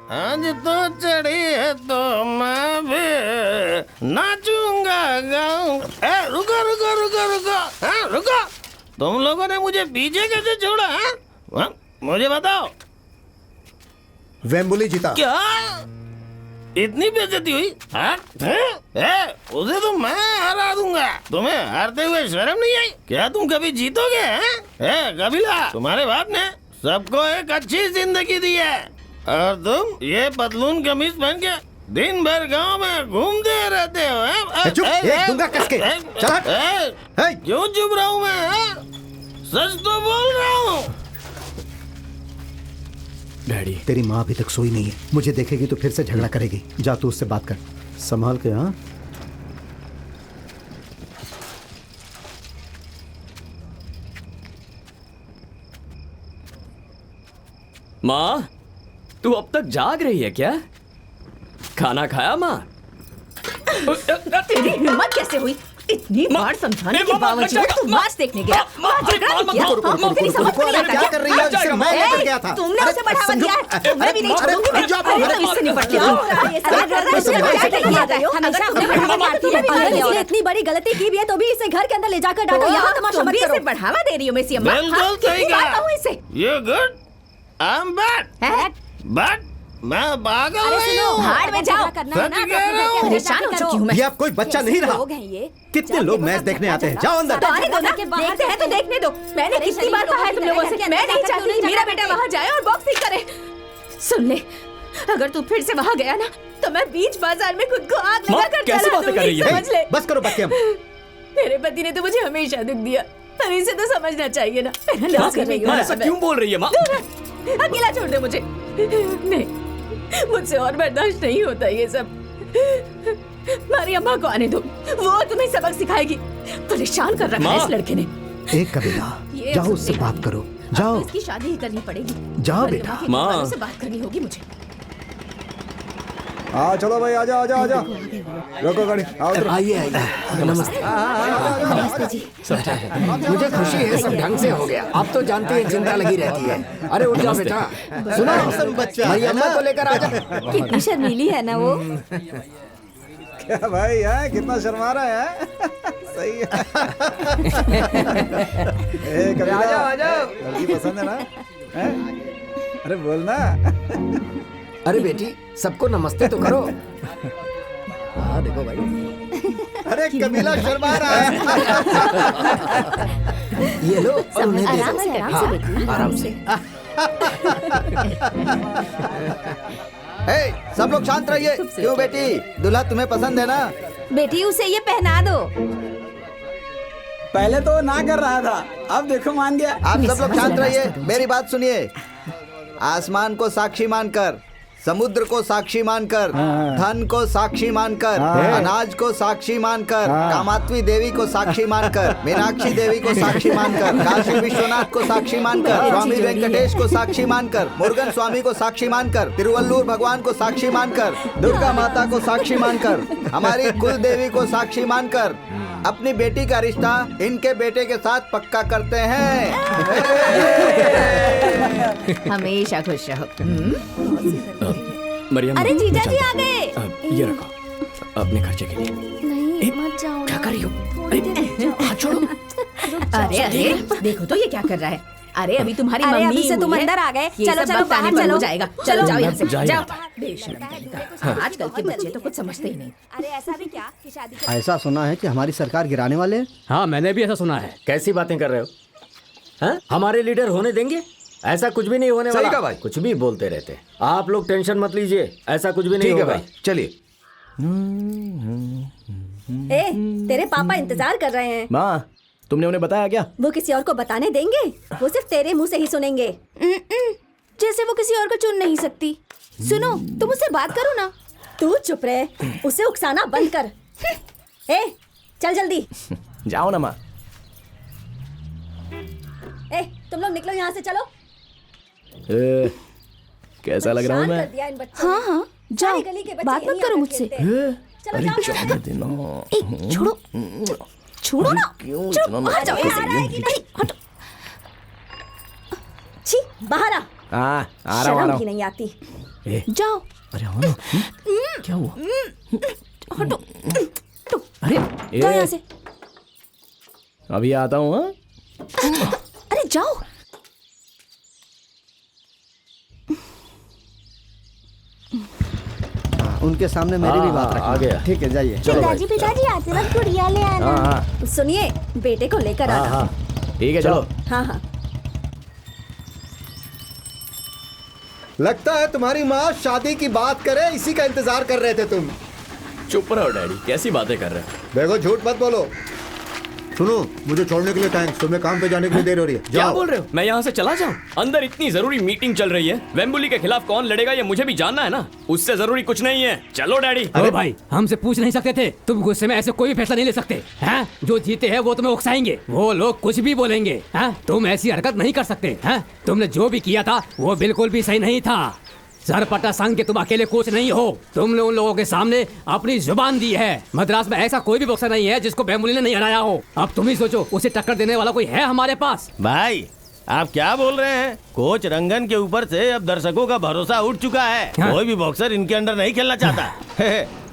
आज तो चढ़ी है तो मैं भी नाचूंगा गाऊंगा। रुको रुको रुको रुको, हाँ रुको। तुम लोगों ने मुझे पीछे कैसे छोड़ा? हाँ मुझे बताओ। वेम्बुली जीता। क्या इतनी बेइज्जती हुई? उसे तो मैं हरा दूंगा। तुम्हें हारते हुए शर्म नहीं आई क्या? तुम कभी जीतोगे? कबीला, तुम्हारे बाप ने सबको एक अच्छी जिंदगी दी है और तुम ये पतलून कमीज पहन के दिन भर गांव में घूमते रहते हो। चुप, एक दूंगा कस के। चल हट। क्यों चुप रहा हूँ मैं? सच तो बोल रहा हूँ। डैडी, तेरी माँ अभी तक सोई नहीं है। मुझे देखेगी तो फिर से झगड़ा करेगी। जा तू उससे बात कर, संभाल के। हाँ माँ, तू अब तक जाग रही है क्या? खाना खाया माँ? तेरी हिम्मत कैसे हुई? इतनी बार समझाने के बावजूद तू मार्च देखने गया। क्या कर रही है? इससे मैं लेकर गया था। तुमने उसे बढ़ावा दिया है। मैं भी नहीं छोड़ूंगी। मैं तो इससे निपटती हूँ। इसने इतनी बड़ी गलती की भी है तो भी इसे घर के अंदर ले जाकर डांटो। यहाँ तमाशा मत करो। इसे बढ़ावा दे रही हो मेसी अम्मा। बिल्कुल सही कहा। इसे You good? I'm bad. But मैं पागल नहीं हूँ। भाड़ में जाओ। सच कह रहा हूँ। परेशान हो चुकी हूँ मैं। ये अब कोई बच्चा नहीं रहा। कितने लोग मैच देखने आते हैं। जाओ अंदर। तो आने दो ना, देखते हैं तो देखने दो। मैंने कितनी बार कहा है तुम लोगों से, मैं नहीं चाहती मेरा बेटा वहाँ जाए और बॉक्सिंग करे। सुन ले, अगर तू फिर से वहाँ गया ना तो मैं बीच बाजार में खुद को आग लगाकर जला दूंगी। समझ ले। बस करो बच्चे। मेरे पति ने तो मुझे हमेशा दुख दिया, पर इसे तो समझना चाहिए ना। मैं नाराज कर रही हूँ। ऐसा क्यों बोल रही है माँ? अकेला छोड़ दे मुझे। नहीं, मुझसे और बर्दाश्त नहीं होता ये सब। मारी अम्मा को आने दो, वो तुम्हें सबक सिखाएगी। परेशान कर रखा है इस लड़के ने। एक कबीला, जाओ उससे बात करो। जाओ। इसकी शादी ही करनी पड़ेगी। जाओ बेटा। माँ से बात करनी होगी मुझे। हाँ चलो भाई, आजा आजा आजा। रोको गाड़ी। आइए आइए। नमस्ते। नमस्ते जी। मुझे खुशी है सब ढंग से हो गया। आप तो जानती हैं चिंता लगी रहती है। अरे उठ जाओ बेटा। सुनो बच्चा, भाई अम्मा को लेकर आजा। कितनी शर्मीली है ना वो। क्या भाई है, कितना शर्मा रहा है। सही है। आजा आजा। लड़की पसंद है ना? अरे बोलना। अरे बेटी, सबको नमस्ते तो करो। हाँ देखो भाई। अरे कबीला शर्मा रहा है। ये लो और उन्हें दे आराम दो। से, आराम से बेटी। आराम से। सब लोग शांत रहिए। क्यों बेटी, दूल्हा तुम्हें पसंद है ना? बेटी उसे ये पहना दो। पहले तो ना कर रहा था, अब देखो मान गया। आप सब लोग शांत रहिए, मेरी बात सुनिए। आसमान को साक्षी मानकर, समुद्र को साक्षी मानकर, धन को साक्षी मानकर, अनाज को साक्षी मानकर, कामात्वी देवी को साक्षी मानकर, मीनाक्षी देवी को साक्षी मानकर, काशी विश्वनाथ को साक्षी मानकर, स्वामी वेंकटेश को साक्षी मानकर, मुरुगन स्वामी को साक्षी मानकर, तिरुवल्लूर भगवान को साक्षी मानकर, दुर्गा माता को साक्षी मानकर, हमारी कुल देवी को साक्षी मानकर अपनी बेटी का रिश्ता इनके बेटे के साथ पक्का करते हैं। हमेशा खुश रहो। मरियम, अरे जीजा जी आ गए। ये रखो अपने खर्चे के लिए। नहीं मत जाओ। क्या कर रही हो? हाथ छोड़ो। अरे अरे देखो तो ये क्या कर रहा है। अरे अभी तुम्हारी अरे मम्मी अभी से तुम हुई है। अंदर आ गए। ये चलो सब चलो बताने बाहर पर चलो। हो जाएगा। चलो जाओ यहाँ से जाइए। जाओ। बेशर्म कहीं का। आजकल के बच्चे तो कुछ समझते ही नहीं। अरे ऐसा भी क्या कि शादी ऐसा सुना है कि हमारी सरकार गिराने वाले हैं। हाँ मैंने भी ऐसा सुना है। कैसी बातें कर रहे हो? हाँ? हमारे लीडर होने देंगे? ऐसा कुछ भी नहीं होने वाला। कहा भाई। कुछ भी बोलते रहते। आप लोग टेंशन मत लीजिए, ऐसा कुछ भी नहीं ठीक है होगा। भाई, चलिए। तेरे पापा इंतजार कर रहे हैं। माँ, तुमने उन्हें बताया क्या? वो किसी और को बताने देंगे? वो सिर्फ तेरे मुंह से ही सुनेंगे। जैसे वो किसी और को चुन नहीं सकती। सुनो, तुम उससे बात करो ना। तू चुप रहे, उसे उकसाना बंद कर। चल जल्दी। जाओ ना माँ। तुम लोग निकलो यहाँ से, चलो। कैसा लग रहा हूँ मैं? कर दिया इन बच्चों हाँ ने। हाँ जाओ, गली के बच्चे बात मत यहीं करो आकर मुझसे। खेलते हैं। चलो जाओ। छोड़ो छोड़ो ना। क्यों चलो इतना बाहर जाओ। हटो। छी, बाहर आ। आ रहा शर्म हूँ। भी नहीं आती। जाओ। अरे आओ ना। क्या हुआ? हटो। अरे जाओ यहाँ से। अभी आता हूँ। अरे जाओ। उनके सामने मेरी भी बात आ गया। ठीक है, जाइए। पिताजी पिताजी आते वक्त गुड़िया ले आना। सुनिए, बेटे को लेकर आना। हाँ ठीक है, चलो। हाँ हाँ। लगता है तुम्हारी माँ शादी की बात करे, इसी का इंतजार कर रहे थे तुम। चुप रहो डैडी, कैसी बातें कर रहे हो? देखो, झूठ मत बोलो। सुनो, मुझे छोड़ने के लिए थैंक्स, तुम्हें काम पे जाने के लिए देर हो रही है। क्या बोल रहे हो? मैं यहाँ से चला जाऊँ? अंदर इतनी जरूरी मीटिंग चल रही है। वेम्बुली के खिलाफ कौन लड़ेगा ये मुझे भी जानना है ना। उससे जरूरी कुछ नहीं है। चलो डैडी। अरे भाई, हमसे पूछ नहीं सकते थे? तुम गुस्से में ऐसे कोई भी फैसला नहीं ले सकते हैं? जो जीते हैं वो तुम्हें उकसाएंगे, वो लोग कुछ भी बोलेंगे हैं? तुम ऐसी हरकत नहीं कर सकते हैं? तुमने जो भी किया था वो बिल्कुल भी सही नहीं था। सरपटा संघ के तुम अकेले कोच नहीं हो। तुमने उन लोगों के सामने अपनी जुबान दी है। मद्रास में ऐसा कोई भी बॉक्सर नहीं है जिसको वेम्बुली ने नहीं हराया हो। अब तुम ही सोचो, उसे टक्कर देने वाला कोई है हमारे पास? भाई आप क्या बोल रहे हैं? कोच रंगन के ऊपर से अब दर्शकों का भरोसा उठ चुका है। कोई भी बॉक्सर इनके अंडर नहीं खेलना चाहता।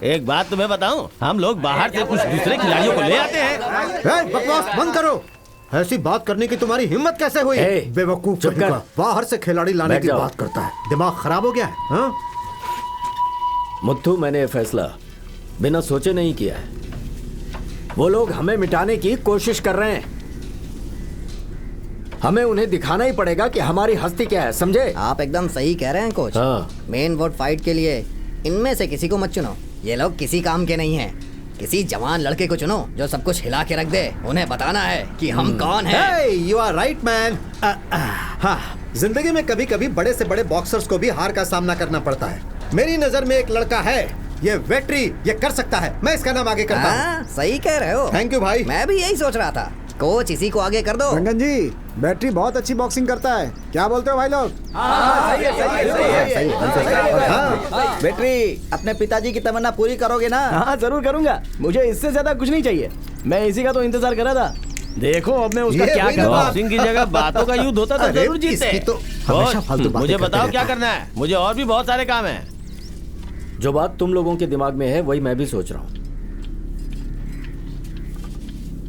एक बात तुम्हें बताऊं, हम लोग बाहर से कुछ दूसरे खिलाड़ियों को ले आते हैं। बकवास बंद करो। ऐसी बात करने की तुम्हारी हिम्मत कैसे हुई? बेवकूफ, चुप कर। बाहर से खिलाड़ी लाने की बात करता है। दिमाग खराब हो गया है? हाँ? मुत्थू, मैंने ये फैसला बिना सोचे नहीं किया है। वो लोग हमें मिटाने की कोशिश कर रहे हैं। हमें उन्हें दिखाना ही पड़ेगा कि हमारी हस्ती क्या है, समझे? आप एकदम सही कह रहे हैं कोच। मेन वोट फाइट के लिए इनमें से किसी को मत चुनो। ये लोग किसी काम के नहीं हैं। किसी जवान लड़के को चुनो जो सब कुछ हिला के रख दे। उन्हें बताना है कि हम कौन हैं। You are right man. हाँ, जिंदगी में कभी कभी बड़े से बड़े बॉक्सर्स को भी हार का सामना करना पड़ता है। मेरी नजर में एक लड़का है, ये वेट्री, ये कर सकता है। मैं इसका नाम आगे करता हूँ। सही कह रहे हो। थैंक यू भाई। मैं भी यही सोच रहा था। कोच इसी को आगे कर दो। रंगन जी, बैटरी बहुत अच्छी बॉक्सिंग करता है। क्या बोलते हो भाई लोग? बैटरी, अपने पिताजी की तमन्ना पूरी करोगे ना? हाँ जरूर करूंगा। मुझे इससे ज्यादा कुछ नहीं चाहिए। मैं इसी का तो इंतजार कर रहा था। देखो अब मैं उसका क्या करूं। बॉक्सिंग की जगह बातों का युद्ध होता तो जरूर जीते। मुझे बताओ क्या करना है। मुझे और भी बहुत सारे काम हैं। जो बात तुम लोगों के दिमाग में है वही मैं भी सोच रहा हूँ।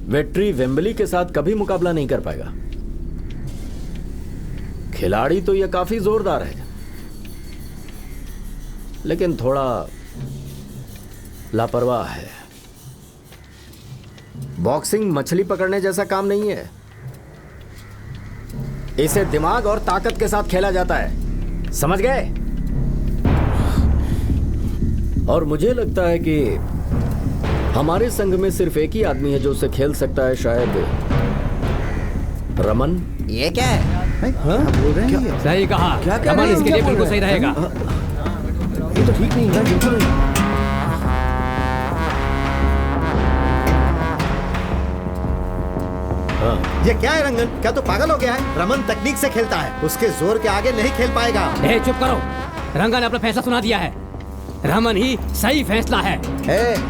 वेट्री वेम्बली के साथ कभी मुकाबला नहीं कर पाएगा। खिलाड़ी तो यह काफी जोरदार है, लेकिन थोड़ा लापरवाह है। बॉक्सिंग मछली पकड़ने जैसा काम नहीं है। इसे दिमाग और ताकत के साथ खेला जाता है, समझ गए? और मुझे लगता है कि हमारे संघ में सिर्फ एक ही आदमी है जो उसे खेल सकता है, शायद रमन। ये क्या है? बोल रहे हैं? सही कहा। रमन इसके लिए बिल्कुल सही रहेगा। ये तो ठीक नहीं है, बिल्कुल नहीं। ये क्या है रंगन? क्या तो पागल हो गया है? रमन तकनीक से खेलता है, उसके जोर के आगे नहीं खेल पाएगा। चुप करो। रंगन ने अपना फैसला सुना दिया है। रमन ही सही फैसला है।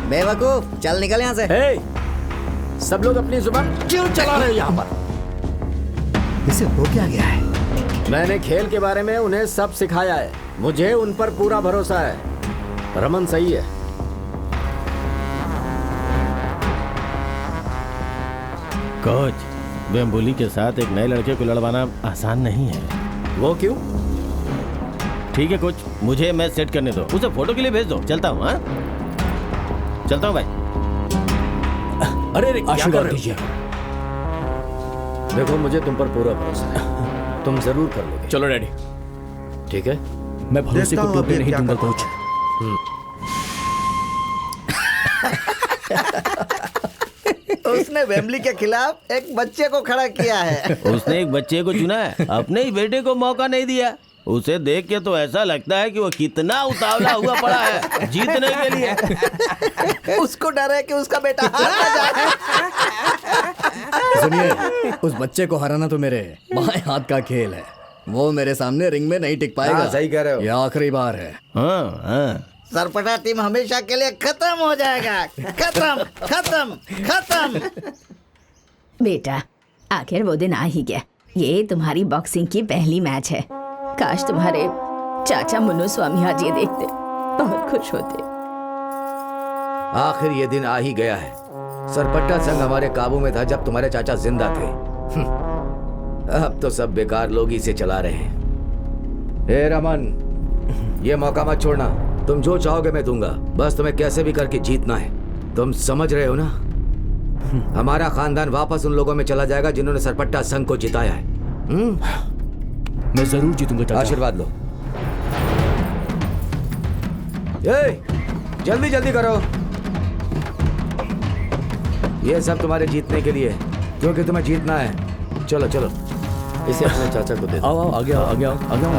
बेवकूफ, चल निकल यहाँ से। सब लोग अपनी जुबान क्यों चला रहे हैं यहाँ पर? इसे हो क्या गया है? मैंने खेल के बारे में उन्हें सब सिखाया है। मुझे उन पर पूरा भरोसा है। रमन सही है। कोच, वेम्बुली के साथ एक नए लड़के को लड़वाना आसान नहीं है। वो क्यों? ठीक है कोच, मुझे मैच सेट करने दो। उसे फोटो के लिए भेज दो। चलता हूँ। हाँ, चलता हूँ भाई। अरे क्या कर रहे हो? देखो, मुझे तुम पर पूरा भरोसा है। तुम जरूर कर लोगे। चलो डैडी। ठीक है, मैं भरोसे को टूटने नहीं दूंगा कोच। उसने वेम्बली के खिलाफ एक बच्चे को खड़ा किया है। उसने एक बच्चे को चुना है, अपने ही बेटे को मौका नहीं दिया। उसे देख के तो ऐसा लगता है कि वो कितना उतावला हुआ पड़ा है जीतने के लिए। उसको डर है कि उसका बेटा हार ना जाए। सुनिए, उस बच्चे को हराना तो मेरे बाएं हाथ का खेल है। वो मेरे सामने रिंग में नहीं टिक पाएगा। सही कह रहे हो। यह आखिरी बार है। हाँ। सरपटा टीम हमेशा के लिए खत्म हो जाएगा। खत्म खत्म खत्म। बेटा, आखिर वो दिन आ ही गया। ये तुम्हारी बॉक्सिंग की पहली मैच है। काश तुम्हारे चाचा मुन्नू स्वामी आज ये देखते बहुत खुश होते। आखिर ये दिन आ ही गया है। सरपट्टा संघ हमारे काबू में था जब तुम्हारे चाचा जिंदा थे। अब तो सब बेकार लोग ही से चला रहे हैं। हे रमन, ये मौका मत छोड़ना। तुम जो चाहोगे मैं दूंगा, बस तुम्हें कैसे भी करके जीतना है। तुम समझ रहे हो ना? हमारा खानदान वापस उन लोगों में चला जाएगा जिन्होंने सरपट्टा संघ को जिताया है। मैं जरूर जीतूंगा चाचा। आशीर्वाद लो। जल्दी जल्दी करो। ये सब तुम्हारे जीतने के लिए, क्योंकि तुम्हें जीतना है। चलो चलो, इसे अपने चाचा को दे दो। आओ आगे आओ आगे आओ आगे आओ।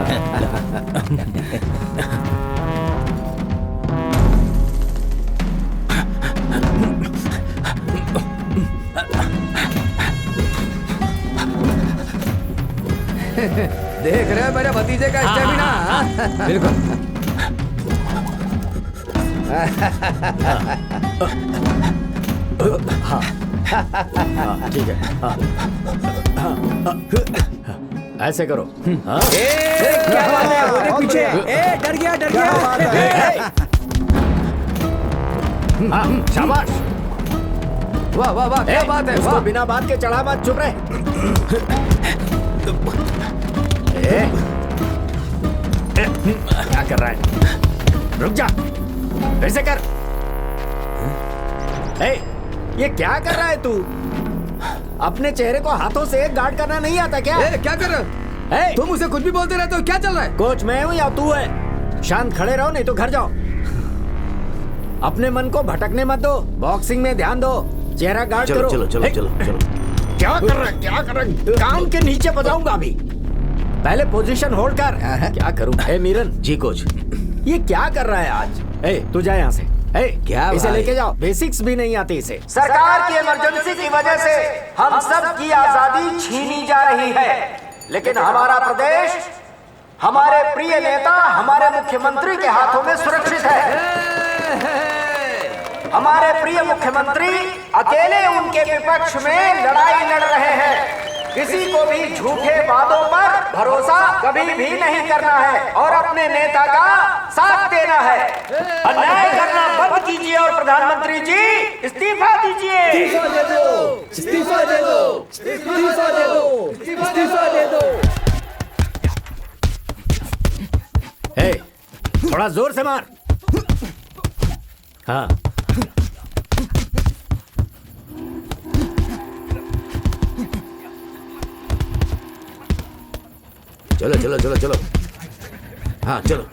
देख रहे हो मेरे भतीजे का स्टेमिना? बिल्कुल। हाँ ठीक है। ऐसे करो। क्या बात है? वो पीछे। डर गया। शाबाश। वाह वाह वाह, क्या बात है। वाह, बिना बात के चढ़ा मत, चुप रहे। क्या कर रहा है? रुक जा, फिर से कर। ये क्या कर रहा है तू? अपने चेहरे को हाथों से गार्ड करना नहीं आता क्या? क्या कर रहा है? तुम उसे कुछ भी बोलते रहते हो, क्या चल रहा है? कोच मैं हूँ या तू है? शांत खड़े रहो, नहीं तो घर जाओ। अपने मन को भटकने मत दो, बॉक्सिंग में ध्यान दो, चेहरा गार्ड करो। चलो चलो चलो चलो। क्या कर रहा है? क्या कर रहा है? कान के नीचे बजाऊंगा अभी। पहले पोजीशन होल्ड कर। क्या करूं? मीरन जी कोच, ये क्या कर रहा है आज? तू जा यहाँ से। क्या इसे लेके जाओ, बेसिक्स भी नहीं आती इसे। सरकार की इमरजेंसी की वजह से हम सब की आजादी छीनी जा रही है, लेकिन हमारा प्रदेश, हमारे प्रिय नेता, हमारे मुख्यमंत्री के हाथों में सुरक्षित है। हमारे प्रिय मुख्यमंत्री अकेले उनके विपक्ष में लड़ाई लड़ रहे हैं। किसी को भी झूठे वादों पर भरोसा कभी भी नहीं करना है और अपने नेता का साथ देना है। अन्याय करना बंद कीजिए और प्रधानमंत्री जी इस्तीफा दीजिए। इस्तीफा दे दो, इस्तीफा दे दो, इस्तीफा दे दो, इस्तीफा दे दो। थोड़ा जोर से मार। हाँ चलो चलो चलो चलो। हाँ चलो।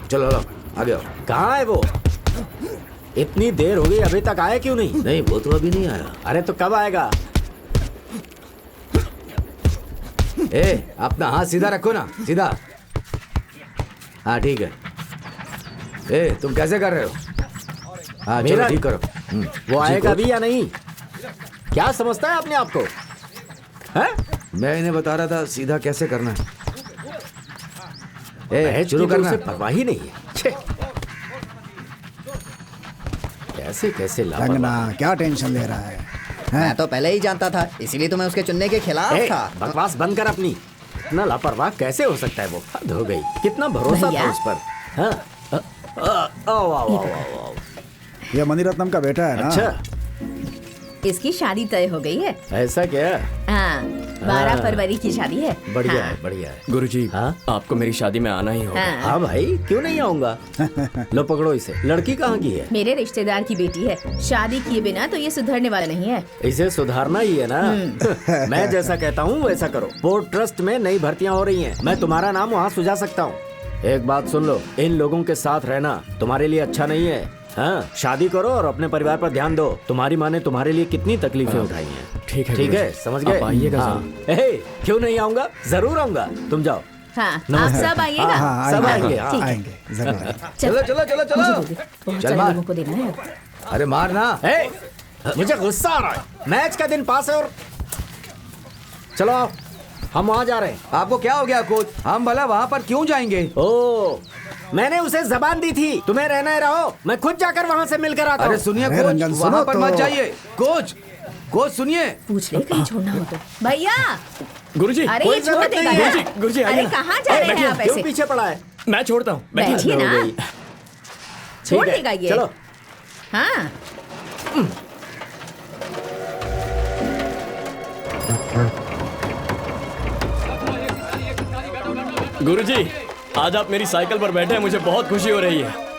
चलो लो, आगे आओ। कहाँ है वो? इतनी देर हो गई, अभी तक आया क्यों नहीं? नहीं, वो तो अभी नहीं आया। अरे तो कब आएगा? अपना हाथ सीधा रखो ना, सीधा। हाँ ठीक है। तुम कैसे कर रहे हो? हाँ चलो ठीक करो। वो आएगा भी या नहीं? क्या समझता है अपने आप को? मैं इन्हें बता रहा था सीधा कैसे करना है। शुरू करना। उसे परवाह ही नहीं है। कैसे कैसे रंगना क्या टेंशन ले रहा है? मैं तो पहले ही जानता था, इसीलिए तो मैं उसके चुनने के खिलाफ था। बकवास बंद कर अपनी। इतना लापरवाह कैसे हो सकता है? वो हद हो गई। कितना भरोसा था उस पर। ये मणिरत्नम का बेटा है ना? अच्छा, इसकी शादी तय हो गई है। ऐसा क्या? हाँ, 12 फरवरी की शादी है। बढ़िया है, बढ़िया है। गुरुजी, आपको मेरी शादी में आना ही होगा। हाँ भाई, क्यों नहीं आऊंगा? लो पकड़ो इसे। लड़की कहाँ की है? मेरे रिश्तेदार की बेटी है। शादी किए बिना तो ये सुधरने वाला नहीं है। इसे सुधारना ही है ना। मैं जैसा कहता हूँ वैसा करो। पोर्ट ट्रस्ट में नई भर्तियाँ हो रही हैं। मैं तुम्हारा नाम वहाँ सुझा सकता हूँ। एक बात सुन लो, इन लोगों के साथ रहना तुम्हारे लिए अच्छा नहीं है। हाँ, शादी करो और अपने परिवार पर ध्यान दो। तुम्हारी माँ ने तुम्हारे लिए कितनी तकलीफें उठाई हैं। ठीक है, ठीक है, समझ गए? आइएगा। क्यों नहीं आऊंगा? जरूर आऊंगा। तुम जाओ। हाँ, आप सब आइएगा। सब आएंगे। आएंगे जरूर। चलो चलो चलो चलो। चल मार। लोगों को देना है। अरे मारना। मुझे गुस्सा आ रहा है। मैच का दिन पास है और चलो आओ, हम वहाँ जा रहे हैं। आपको क्या हो गया कोच? हम भला वहाँ पर क्यों जाएंगे? मैंने उसे जबान दी थी, तुम्हें रहना ही रहो। मैं खुद जाकर वहाँ से मिलकर आता हूँ। अरे सुनिए कोच, वहाँ पर मत जाइए। कोच कोच सुनिए। पूछ ले कहीं छोड़ना हो तो। भैया गुरुजी, अरे ये छोड़ देगा ना। गुरुजी अरे कहाँ जा रहे हैं आप क्यों ऐसे? पीछे पड़ा है? मैं छोड़ता हूँ। बैठिए ना, छोड़ देगा ये। चलो। हाँ गुरुजी, आज आप मेरी साइकिल पर बैठे हैं, मुझे बहुत खुशी हो रही है।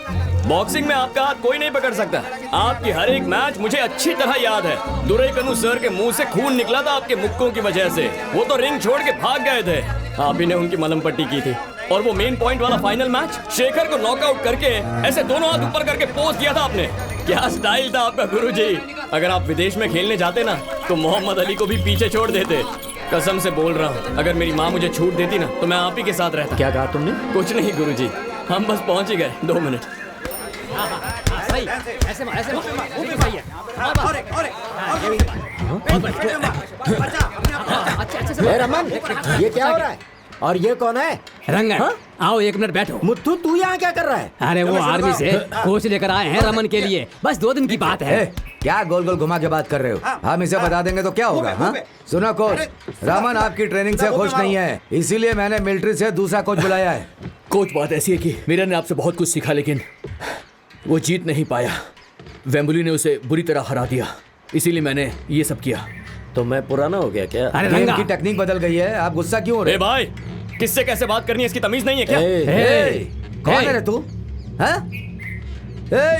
बॉक्सिंग में आपका हाथ कोई नहीं पकड़ सकता। आपकी हर एक मैच मुझे अच्छी तरह याद है। दुरईकन्नू सर के मुंह से खून निकला था आपके मुक्कों की वजह से। वो तो रिंग छोड़ के भाग गए थे। आप ही ने उनकी मलहम पट्टी की थी। और वो मेन पॉइंट वाला फाइनल मैच, शेखर को नॉकआउट करके ऐसे दोनों हाथ ऊपर करके पोज किया था आपने। क्या स्टाइल था आपका गुरुजी। अगर आप विदेश में खेलने जाते ना तो मोहम्मद अली को भी पीछे छोड़ देते। कसम से बोल रहा हूँ, अगर मेरी माँ मुझे छूट देती ना तो मैं आप ही के साथ रहता। क्या कहा तुमने? कुछ नहीं गुरुजी, हम बस पहुंच ही गए। 2 मिनट। सही, ऐसे वो भी सही है। ए रमन, ये क्या हो रहा है? और ये कौन है? रंगन, आओ 1 मिनट बैठो। मुत्तू, तू यहाँ क्या कर रहा है? अरे वो आर्मी से कोच लेकर आए हैं रमन के लिए। बस 2 दिन की बात है। क्या गोल गोल घुमा के बात कर रहे हो? हम इसे बता देंगे तो क्या होगा? हाँ सुनो कोच, रमन आपकी ट्रेनिंग से खुश नहीं है, इसीलिए मैंने मिलिट्री से दूसरा कोच बुलाया है। कोच, बात ऐसी है कि मीरा ने आपसे बहुत कुछ सीखा, लेकिन वो जीत नहीं पाया। वेम्बुली ने उसे बुरी तरह हरा दिया, इसीलिए मैंने ये सब किया। तो मैं पुराना हो गया क्या? अरे गेम की टेक्निक बदल गई है, आप गुस्सा क्यों हो रहे? भाई, किससे कैसे बात करनी है इसकी तमीज नहीं है क्या? कौन है रे तू?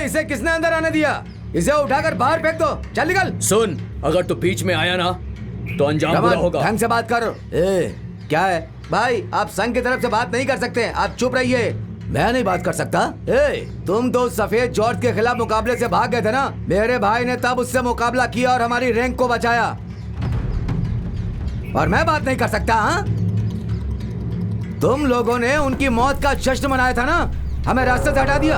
इसे किसने अंदर आने दिया? इसे उठाकर बाहर फेंक दो। चल निकल। सुन, अगर तू बीच में आया ना तो अंजाम बुरा होगा। ढंग से बात कर। क्या है भाई, आप संघ की तरफ से बात नहीं कर सकते, आप चुप रहिए। मैं नहीं बात कर सकता? तुम तो सफेद जॉर्ज के खिलाफ मुकाबले से भाग गए थे ना? मेरे भाई ने तब उससे मुकाबला किया और हमारी रैंक को बचाया, और मैं बात नहीं कर सकता? हाँ, तुम लोगों ने उनकी मौत का जश्न मनाया था ना, हमें रास्ते से हटा दिया।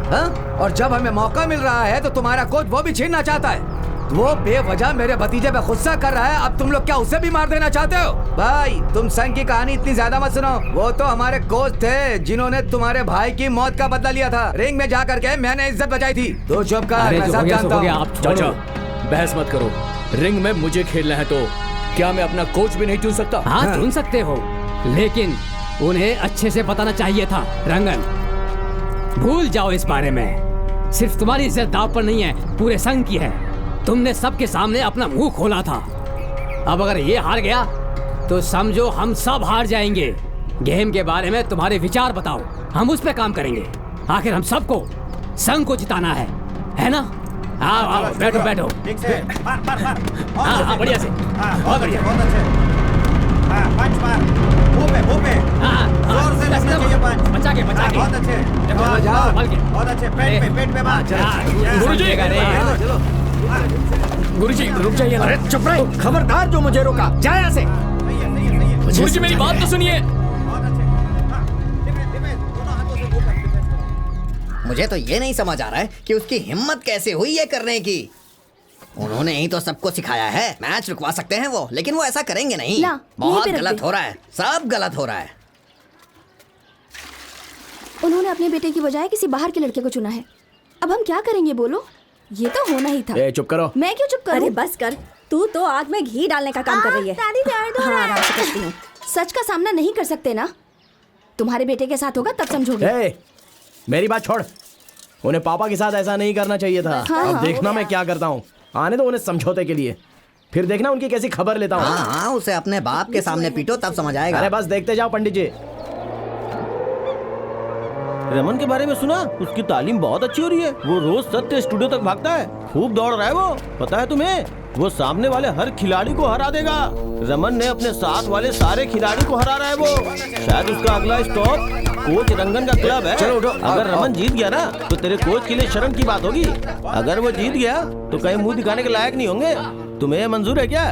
हाँ? और जब हमें मौका मिल रहा है तो तुम्हारा कोच वो भी छीनना चाहता है। वो बेवजह मेरे भतीजे पे गुस्सा कर रहा है, अब तुम लोग क्या उसे भी मार देना चाहते हो? भाई, तुम संघ की कहानी इतनी ज्यादा मत सुनो। वो तो हमारे कोच थे जिन्होंने तुम्हारे भाई की मौत का बदला लिया था। रिंग में जा करके मैंने इज्जत बचाई थी। तो चुप कर, मैं सब जानता हूँ। चाचा, बहस मत करो। रिंग में मुझे खेलना है तो क्या मैं अपना कोच भी नहीं चुन सकता? हाँ, चुन सकते हो, लेकिन उन्हें अच्छे से बताना चाहिए था। रंगन, भूल जाओ इस बारे में। सिर्फ तुम्हारी इज्जत दांव पर नहीं है, पूरे संघ की है। तुमने सबके सामने अपना मुंह खोला था। अब अगर ये हार गया तो समझो हम सब हार जाएंगे। गेम के बारे में तुम्हारे विचार बताओ, हम उस पे काम करेंगे। आखिर हम सबको संघ को जिताना है ना? आओ आओ, बैठो बैठो। हाँ हाँ, बढ़िया से, बहुत बढ़िया। बचा के बहुत अच्छे, गुरुजी, गुरुजी रुक जाइए। अरे चुप रहे, खबरदार जो मुझे रोका, जा यहाँ से। गुरुजी मेरी बात तो सुनिए। मुझे तो ये नहीं समझ आ रहा है कि उसकी हिम्मत कैसे हुई ये करने की। उन्होंने ही तो सबको सिखाया है। मैच रुकवा सकते हैं वो, लेकिन वो ऐसा करेंगे नहीं। बहुत गलत हो रहा है, सब गलत हो रहा है। उन्होंने अपने बेटे की बजाय किसी बाहर के लड़के को चुना है। अब हम क्या करेंगे बोलो? ये तो होना ही था। चुप करो। मैं क्यों चुप करूं? अरे बस कर, तू तो आग में घी डालने का काम कर रही है। दादी दर्द हो रहा है। आराम से करती हूँ। सच का सामना नहीं कर सकते ना? तुम्हारे बेटे के साथ होगा तब समझोगे। मेरी बात छोड़, उन्हें पापा के साथ ऐसा नहीं करना चाहिए था। अब देखना मैं क्या करता हूँ। आने दो उन्हें समझौते के लिए, फिर देखना उनकी कैसी खबर लेता हूँ। हाँ, उसे अपने बाप के सामने पीटो तब समझ आएगा। अरे बस देखते जाओ पंडित जी। रमन के बारे में सुना? उसकी तालीम बहुत अच्छी हो रही है। वो रोज सत्य स्टूडियो तक भागता है, खूब दौड़ रहा है वो। पता है तुम्हें, वो सामने वाले हर खिलाड़ी को हरा देगा। रमन ने अपने साथ वाले सारे खिलाड़ी को हरा रहा है वो। शायद उसका अगला स्टॉप कोच रंगन का क्लब है। चलो उठो। अगर रमन जीत गया ना तो तेरे कोच के लिए शर्म की बात होगी। अगर वो जीत गया तो कहीं मुंह दिखाने के लायक नहीं होंगे। तुम्हें मंजूर है क्या?